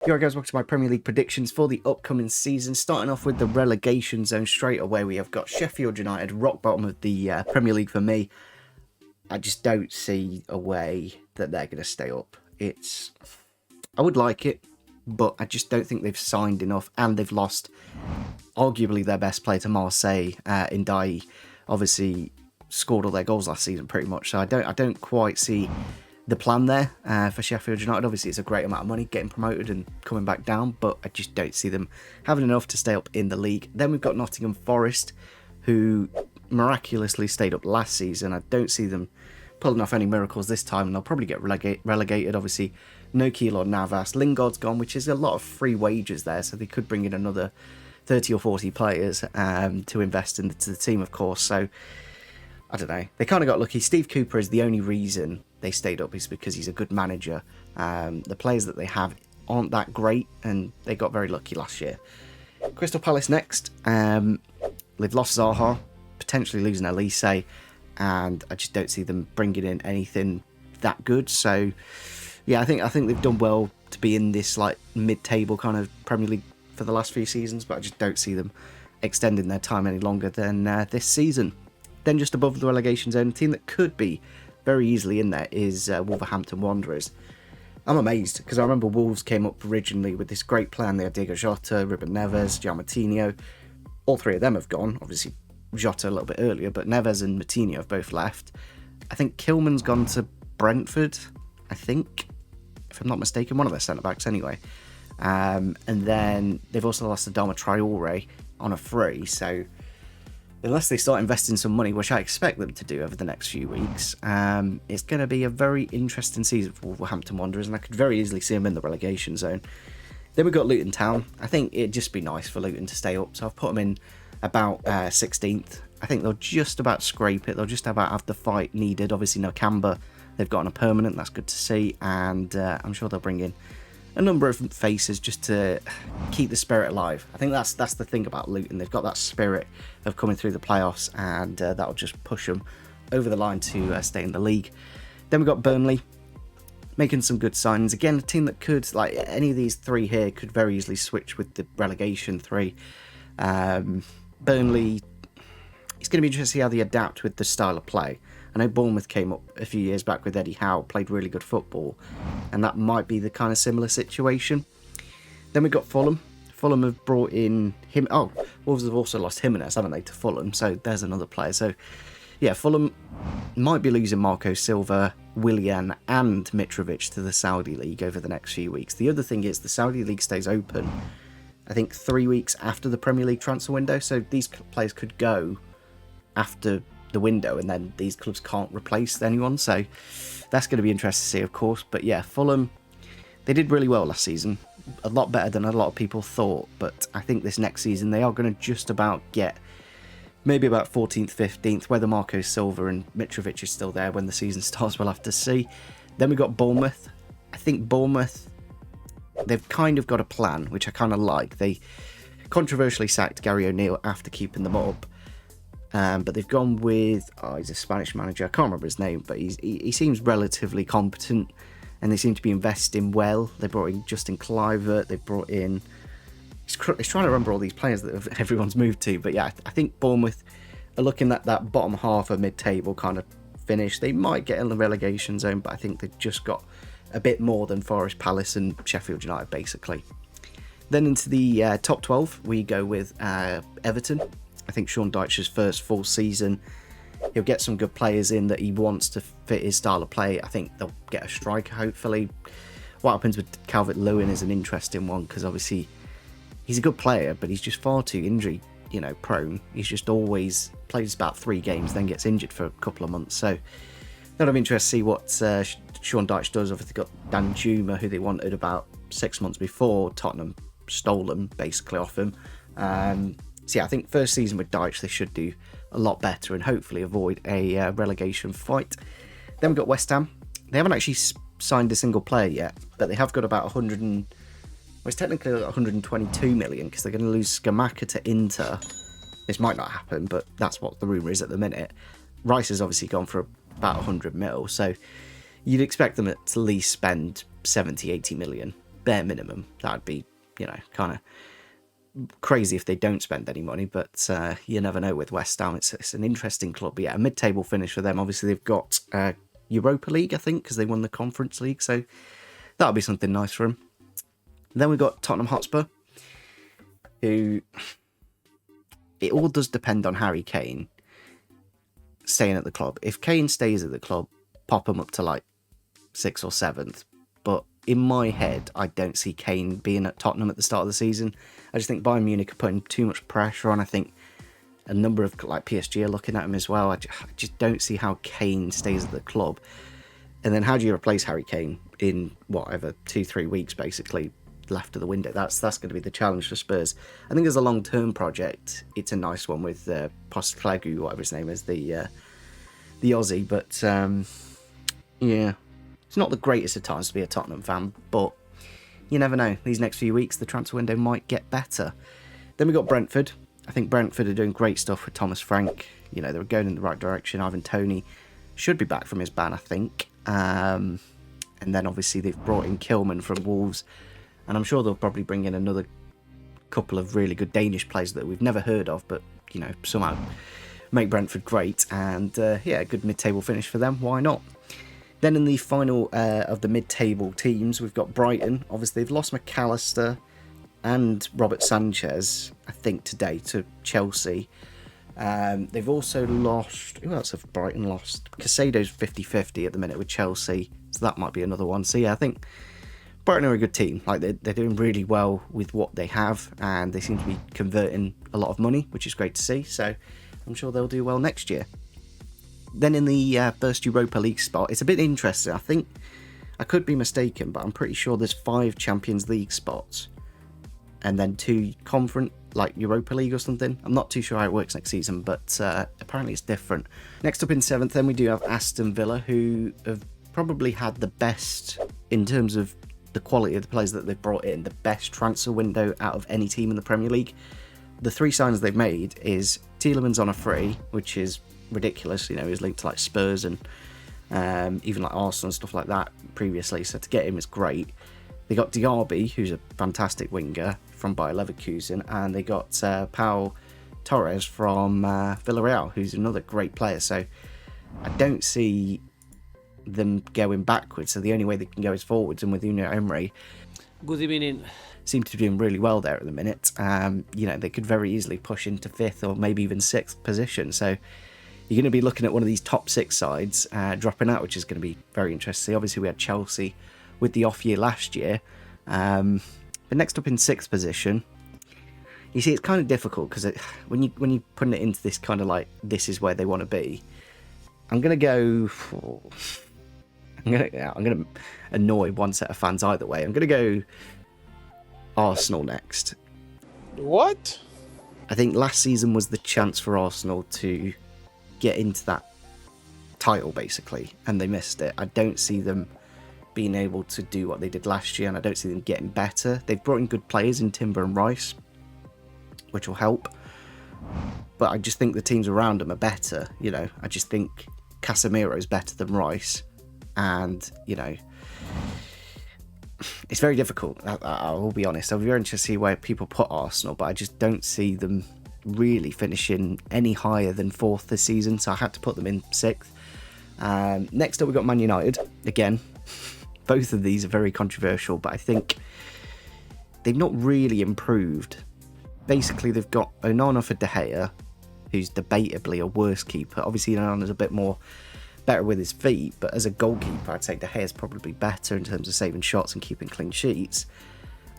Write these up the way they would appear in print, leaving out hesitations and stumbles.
Yo guys, welcome to my Premier League predictions for the upcoming season. Starting off with the relegation zone straight away, we have got Sheffield United, rock bottom of the Premier League for me. I just don't see a way that they're going to stay up. I would like it, but I just don't think they've signed enough, and they've lost arguably their best player to Marseille. Ndiaye obviously scored all their goals last season pretty much, so I don't quite see the plan there for Sheffield United. Obviously, it's a great amount of money getting promoted and coming back down, but I just don't see them having enough to stay up in the league. Then we've got Nottingham Forest, who miraculously stayed up last season. I don't see them pulling off any miracles this time, and they'll probably get relegated. Obviously, no Keylor Navas. Lingard's gone, which is a lot of free wages there, so they could bring in another 30 or 40 players to invest into the team, of course. So I don't know. They kind of got lucky. Steve Cooper is the only reason they stayed up, is because he's a good manager. The players that they have aren't that great, and they got very lucky last year. Crystal Palace next. They've lost Zaha, potentially losing Elise, and I just don't see them bringing in anything that good. So yeah, I think they've done well to be in this like mid-table kind of Premier League for the last few seasons, but I just don't see them extending their time any longer than this season. Then just above the relegation zone, a team that could be very easily in there is Wolverhampton Wanderers. I'm amazed, because I remember Wolves came up originally with this great plan. They had Diego Jota, Ruben Neves, João Moutinho. All three of them have gone. Obviously, Jota a little bit earlier, but Neves and Moutinho have both left. I think Kilman's gone to Brentford, I think, if I'm not mistaken, one of their centre-backs anyway. And then they've also lost Adama Traore on a free, so unless they start investing some money, which I expect them to do over the next few weeks, it's going to be a very interesting season for Wolverhampton Wanderers, and I could very easily see them in the relegation zone. Then we've got Luton Town. I think it'd just be nice for Luton to stay up, so I've put them in about 16th. I think they'll just about scrape it. They'll just about have the fight needed. Obviously, no Canberra. They've got on a permanent. That's good to see, and I'm sure they'll bring in a number of faces just to keep the spirit alive. I think that's the thing about Luton. They've got that spirit of coming through the playoffs, and that'll just push them over the line to stay in the league. Then we've got Burnley, making some good signings. Again, a team that could, like any of these three here, could very easily switch with the relegation three. Burnley, it's going to be interesting to see how they adapt with the style of play. I know Bournemouth came up a few years back with Eddie Howe, played really good football, and that might be the kind of similar situation. Then we've got Fulham. Fulham have brought in him. Oh, Wolves have also lost Jimenez, haven't they, to Fulham? So there's another player. So yeah, Fulham might be losing Marco Silva, Willian, and Mitrovic to the Saudi League over the next few weeks. The other thing is the Saudi League stays open, I think, 3 weeks after the Premier League transfer window. So these players could go after the window, and then these clubs can't replace anyone, so that's going to be interesting to see, of course. But yeah, Fulham, they did really well last season, a lot better than a lot of people thought, but I think this next season they are going to just about get maybe about 14th, 15th. Whether Marco Silva and Mitrovic is still there when the season starts, we'll have to see. Then we got Bournemouth. I think Bournemouth, they've kind of got a plan, which I kind of like. They controversially sacked Gary O'Neill after keeping them up, but they've gone with, he's a Spanish manager, I can't remember his name, but he seems relatively competent, and they seem to be investing well. They brought in Justin Kluivert, they brought in, he's trying to remember all these players that everyone's moved to, but yeah, I think Bournemouth are looking at that bottom half of mid-table kind of finish. They might get in the relegation zone, but I think they've just got a bit more than Forest, Palace and Sheffield United, basically. Then into the top 12, we go with Everton. I think Sean Dyche's first full season, he'll get some good players in that he wants to fit his style of play. I think they'll get a striker, hopefully. What happens with Calvert-Lewin is an interesting one, because obviously he's a good player, but he's just far too injury, prone. He's just always plays about 3 games, then gets injured for a couple of months. So that'll be interesting to see what Sean Dyche does. Obviously got Dan Juma, who they wanted about 6 months before. Tottenham stole him basically off him. So yeah, I think first season with Dyche, they should do a lot better and hopefully avoid a relegation fight. Then we've got West Ham. They haven't actually signed a single player yet, but they have got about 100 and, well, it's technically 122 million, because they're going to lose Scamacca to Inter. This might not happen, but that's what the rumour is at the minute. Rice has obviously gone for about 100 mil, so you'd expect them to at least spend 70, 80 million bare minimum. That'd be, kind of crazy if they don't spend any money, but you never know with West Ham. It's an interesting club. But yeah, a mid-table finish for them. Obviously, they've got Europa League, I think, because they won the Conference League, so that'll be something nice for them. Then we've got Tottenham Hotspur, who, it all does depend on Harry Kane staying at the club. If Kane stays at the club, pop him up to like 6th or 7th. But in my head, I don't see Kane being at Tottenham at the start of the season. I just think Bayern Munich are putting too much pressure on. I think a number of like PSG are looking at him as well. I just don't see how Kane stays at the club. And then how do you replace Harry Kane in whatever 2-3 weeks basically left of the window? That's going to be the challenge for Spurs. I think as a long-term project, it's a nice one with Postflegu, whatever his name is, the Aussie. But yeah, it's not the greatest of times to be a Tottenham fan, but you never know. These next few weeks, the transfer window might get better. Then we got Brentford. I think Brentford are doing great stuff with Thomas Frank. They're going in the right direction. Ivan Toney should be back from his ban, I think. And then obviously they've brought in Kilman from Wolves, and I'm sure they'll probably bring in another couple of really good Danish players that we've never heard of, but somehow make Brentford great. And yeah, a good mid-table finish for them. Why not? Then in the final of the mid-table teams, we've got Brighton. Obviously, they've lost McAllister and Robert Sanchez, I think, today to Chelsea. They've also lost... Who else have Brighton lost? Casado's 50-50 at the minute with Chelsea, so that might be another one. So yeah, I think Brighton are a good team. Like they're doing really well with what they have, and they seem to be converting a lot of money, which is great to see. So I'm sure they'll do well next year. Then in the first Europa League spot, it's a bit interesting. I think, I could be mistaken, but I'm pretty sure there's 5 Champions League spots and then 2 conference, like Europa League or something. I'm not too sure how it works next season, but apparently it's different. Next up in 7th, then we do have Aston Villa, who have probably had the best, in terms of the quality of the players that they've brought in, the best transfer window out of any team in the Premier League. The 3 signings they've made is Tielemans on a free, which is ridiculous. He's linked to like Spurs and even like Arsenal and stuff like that previously, so to get him is great. They got Diaby, who's a fantastic winger from Bayer Leverkusen, and they got Pau Torres from Villarreal, who's another great player. So I don't see them going backwards, so the only way they can go is forwards, and with Unai Emery, good evening, seem to be doing really well there at the minute. They could very easily push into 5th or maybe even 6th position, so you're going to be looking at one of these top 6 sides dropping out, which is going to be very interesting. Obviously, we had Chelsea with the off year last year. But next up in 6th position, you see, it's kind of difficult because when you put it into this kind of like, this is where they want to be. I'm going to go... I'm going to annoy one set of fans either way. I'm going to go Arsenal next. What? I think last season was the chance for Arsenal to get into that title, basically, and they missed it. I don't see them being able to do what they did last year, and I don't see them getting better. They've brought in good players in Timber and Rice, which will help, but I just think the teams around them are better. I just think Casemiro's better than Rice, and it's very difficult. I will be honest. I'll be very interested to see where people put Arsenal, but I just don't see them really finishing any higher than 4th this season, so I had to put them in 6th. Next up, we've got Man United. Again, both of these are very controversial, but I think they've not really improved. Basically, they've got Onana for De Gea, who's debatably a worse keeper. Obviously, Onana's a bit more better with his feet, but as a goalkeeper, I'd say De Gea's probably better in terms of saving shots and keeping clean sheets.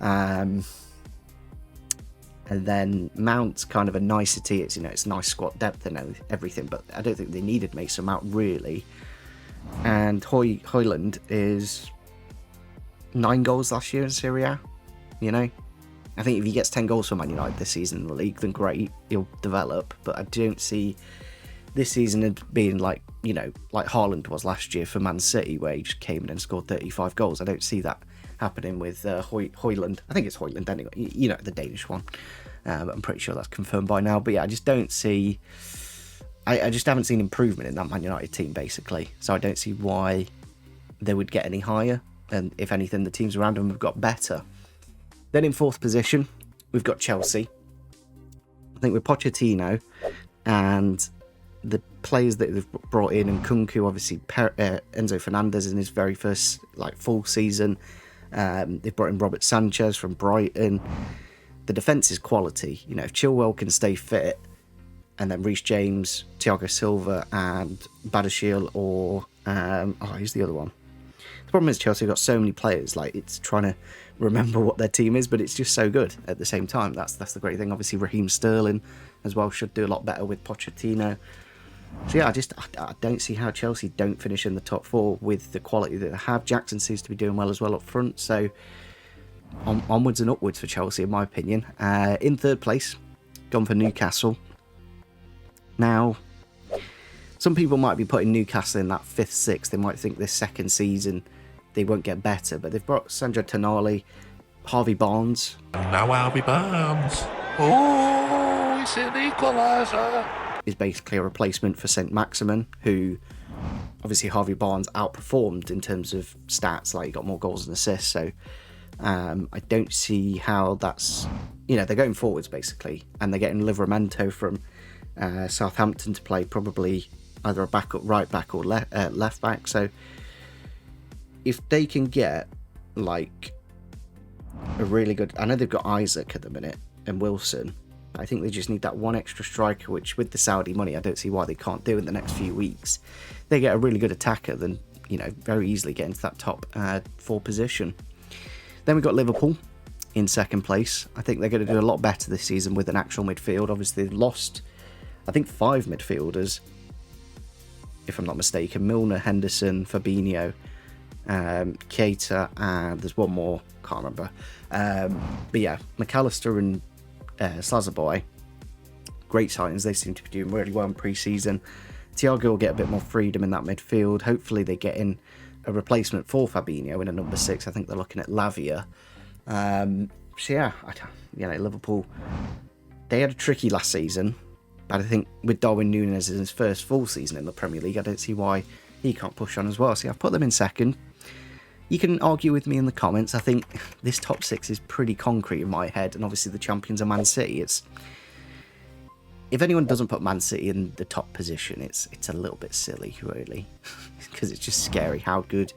And then Mount's kind of a nicety. It's nice squad depth and everything, but I don't think they needed Mason Mount really. And Højlund is 9 goals last year in Serie A. I think if he gets 10 goals for Man United this season in the league, then great, he'll develop. But I don't see this season being like Haaland was last year for Man City, where he just came in and scored 35 goals. I don't see that happening with Højlund. I think it's Højlund anyway, the Danish one. I'm pretty sure that's confirmed by now. But yeah, I just don't see... I just haven't seen improvement in that Man United team, basically. So I don't see why they would get any higher. and if anything, the teams around them have got better. Then in fourth position, we've got Chelsea. I think with Pochettino and the players that they've brought in, and Kunku, obviously Enzo Fernandez in his very first full season. They've brought in Robert Sanchez from Brighton. The defence is quality. If Chilwell can stay fit, and then Reece James, Thiago Silva, and Badiashile, or who's the other one? The problem is Chelsea have got so many players. It's trying to remember what their team is, but it's just so good at the same time. That's the great thing. Obviously, Raheem Sterling as well should do a lot better with Pochettino. So yeah, I don't see how Chelsea don't finish in the top four with the quality that they have. Jackson seems to be doing well as well up front. So onwards and upwards for Chelsea, in my opinion. In third place, gone for Newcastle. Now, some people might be putting Newcastle in that 5th, 6th. They might think this second season they won't get better, but they've brought Sandro Tonali, Harvey Barnes. Now Harvey Barnes. Oh, he's an equaliser. Is basically a replacement for St. Maximin, who obviously Harvey Barnes outperformed in terms of stats. He got more goals and assists. So I don't see how that's, they're going forwards basically, and they're getting Livramento from Southampton to play probably either a backup right back or left back. So if they can get a really good, I know they've got Isaac at the minute and Wilson, but I think they just need that one extra striker, which with the Saudi money I don't see why they can't do in the next few weeks. They get a really good attacker, then very easily get into that top 4 position. Then we've got Liverpool in second place. I think they're going to do a lot better this season with an actual midfield. Obviously they've lost I think 5 midfielders, if I'm not mistaken. Milner, Henderson, Fabinho, Keita, and there's one more, can't remember. But yeah, McAllister and Slazerboy, great signings. They seem to be doing really well in pre-season. Thiago will get a bit more freedom in that midfield. Hopefully they get in a replacement for Fabinho in a number 6. I think they're looking at Lavia. So yeah, Liverpool, they had a tricky last season, but I think with Darwin Núñez in his first full season in the Premier League, I don't see why he can't push on as well. So yeah, I've put them in second. You can argue with me in the comments. I think this top 6 is pretty concrete in my head, and obviously the champions are Man City. If anyone doesn't put Man City in the top position, it's a little bit silly, really, because it's just scary how good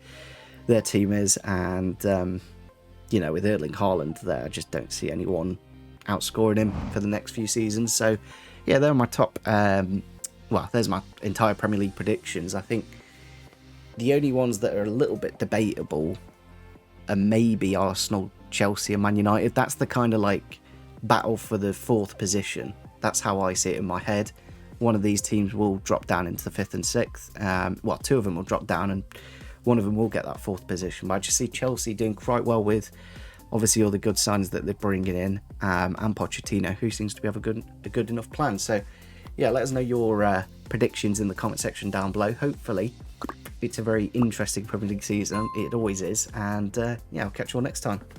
their team is. And with Erling Haaland there, I just don't see anyone outscoring him for the next few seasons. So yeah, they're my top. There's my entire Premier League predictions. I think the only ones that are a little bit debatable are maybe Arsenal, Chelsea, and Man United. That's the kind of battle for the 4th position. That's how I see it in my head. One of these teams will drop down into the 5th and 6th. 2 of them will drop down, and one of them will get that 4th position. But I just see Chelsea doing quite well with, obviously, all the good signs that they're bringing in, and Pochettino, who seems to have a good enough plan. So, yeah, let us know your predictions in the comment section down below. Hopefully, it's a very interesting Premier League season. It always is. And, I'll catch you all next time.